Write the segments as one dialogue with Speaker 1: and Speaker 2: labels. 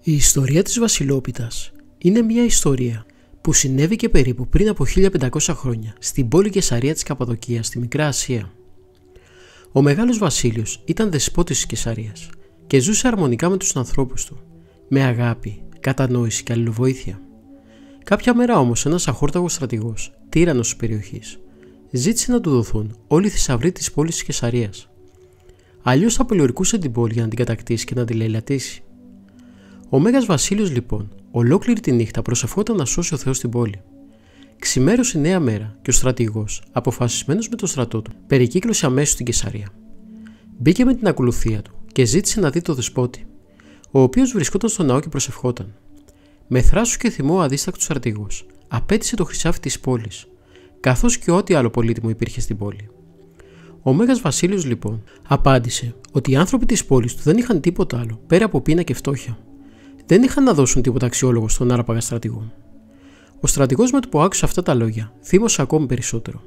Speaker 1: Η ιστορία της Βασιλόπιτας είναι μια ιστορία που συνέβηκε περίπου πριν από 1500 χρόνια στην πόλη Καισαρία της Καπαδοκίας στη Μικρά Ασία. Ο Μεγάλος Βασίλειος ήταν δεσπότης της Καισαρίας και ζούσε αρμονικά με τους ανθρώπους του, με αγάπη, κατανόηση και αλληλοβοήθεια. Κάποια μέρα όμως ένας αχόρταγος στρατηγός, τύραννος της περιοχής, ζήτησε να του δοθούν όλοι οι θησαυροί της πόλης της Καισαρίας. Αλλιώς θα πολιορκούσε την πόλη για να την κατακτήσει και να τη λαιλατήσει. Ο Μέγας Βασίλειος λοιπόν ολόκληρη τη νύχτα προσευχόταν να σώσει ο Θεός την πόλη. Ξημέρωσε η νέα μέρα και ο στρατηγός, αποφασισμένος με το στρατό του, περικύκλωσε αμέσως την Καισαρία. Μπήκε με την ακολουθία του και ζήτησε να δει το δεσπότη, ο οποίος βρισκόταν στο ναό και προσευχόταν. Με θράσος και θυμό ο αδίστακτος στρατηγός απέτησε το χρυσάφι της πόλης, καθώς και ό,τι άλλο πολύτιμο υπήρχε στην πόλη. Ο Μέγας Βασίλειος λοιπόν απάντησε ότι οι άνθρωποι της πόλης του δεν είχαν τίποτα άλλο πέρα από πείνα και φτώχεια. Δεν είχαν να δώσουν τίποτα αξιόλογο στον άραπαγα στρατηγό. Ο στρατηγός με το που άκουσε αυτά τα λόγια θύμωσε ακόμη περισσότερο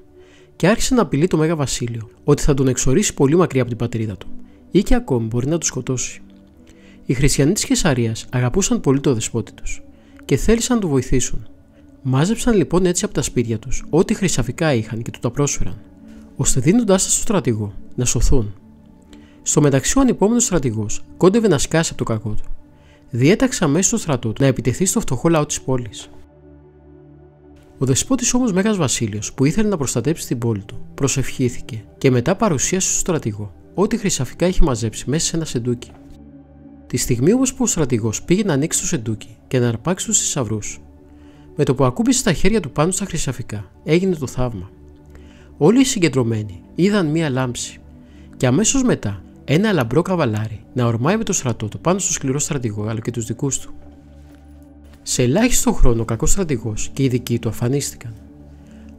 Speaker 1: και άρχισε να απειλεί το Μέγα Βασίλειο ότι θα τον εξορίσει πολύ μακριά από την πατρίδα του ή και ακόμη μπορεί να τον σκοτώσει. Οι χριστιανοί της Καισαρίας αγαπούσαν πολύ το δεσπότη τους και θέλησαν να του βοηθήσουν. Μάζεψαν λοιπόν έτσι από τα σπίτια τους ό,τι χρυσαφικά είχαν και του τα πρόσφεραν, ώστε δίνοντάς τα στο στρατηγό να σωθούν. Στο μεταξύ, ο ανυπόμονος στρατηγός κόντευε να σκάσει από το κακό του. Διέταξε αμέσως στο στρατό του να επιτεθεί στο φτωχό λαό της πόλης. Ο δεσπότης όμως Μέγας Βασίλειος, που ήθελε να προστατέψει την πόλη του, προσευχήθηκε και μετά παρουσίασε στο στρατηγό ό,τι χρυσαφικά είχε μαζέψει μέσα σε ένα σεντούκι. Τη στιγμή όμως που ο στρατηγός πήγε να ανοίξει το σεντούκι και να αρπάξει τους θησαυρούς, με το που ακούμπησε τα χέρια του πάνω στα χρυσαφικά, έγινε το θαύμα. Όλοι οι συγκεντρωμένοι είδαν μία λάμψη και αμέσως μετά ένα λαμπρό καβαλάρι να ορμάει με το στρατό του πάνω στο σκληρό στρατηγό αλλά και τους δικούς του. Σε ελάχιστο χρόνο ο κακός στρατηγός και οι δικοί του αφανίστηκαν.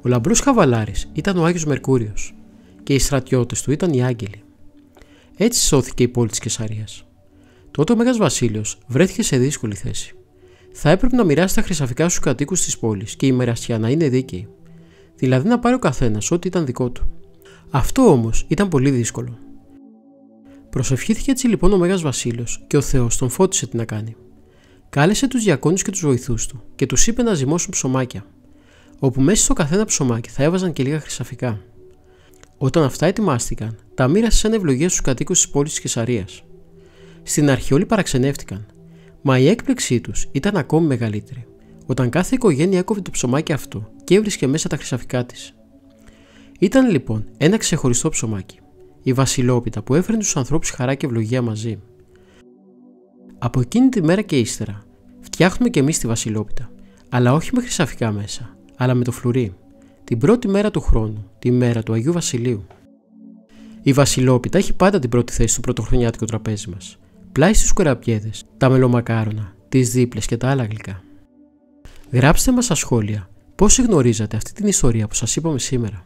Speaker 1: Ο λαμπρός καβαλάρης ήταν ο Άγιος Μερκούριος και οι στρατιώτες του ήταν οι άγγελοι. Έτσι σώθηκε η πόλη της Καισαρίας. Τότε ο Μέγας Βασίλειος βρέθηκε σε δύσκολη θέση. Θα έπρεπε να μοιράσει τα χρυσαφικά στους κατοίκους της πόλης και η μοιρασιά να είναι δίκαιη, δηλαδή να πάρει ο καθένας ό,τι ήταν δικό του. Αυτό όμως ήταν πολύ δύσκολο. Προσευχήθηκε έτσι λοιπόν ο Μέγας Βασίλειος και ο Θεός τον φώτισε τι να κάνει. Κάλεσε τους διακόνους και τους βοηθούς του και τους είπε να ζυμώσουν ψωμάκια, όπου μέσα στο καθένα ψωμάκι θα έβαζαν και λίγα χρυσαφικά. Όταν αυτά ετοιμάστηκαν, τα μοίρασε σαν ευλογία στους κατοίκους της πόλης της Καισαρίας. Στην αρχή όλοι παραξενεύτηκαν, μα η έκπληξή τους ήταν ακόμη μεγαλύτερη, όταν κάθε οικογένεια έκοβε το ψωμάκι αυτό και έβρισκε μέσα τα χρυσαφικά της. Ήταν λοιπόν ένα ξεχωριστό ψωμάκι, η Βασιλόπιτα που έφερνε στους ανθρώπους χαρά και ευλογία μαζί. Από εκείνη τη μέρα και ύστερα, φτιάχνουμε και εμείς τη Βασιλόπιτα, αλλά όχι με χρυσαφικά μέσα, αλλά με το φλουρί, την πρώτη μέρα του χρόνου, τη μέρα του Αγίου Βασιλείου. Η Βασιλόπιτα έχει πάντα την πρώτη θέση στο πρωτοχρονιάτικο τραπέζι μας, πλάι στους κουραμπιέδες, τα μελομακάρονα, τις δίπλες και τα άλλα γλυκά. Γράψτε μας στα σχόλια πόσοι γνωρίζατε αυτή την ιστορία που σας είπαμε σήμερα.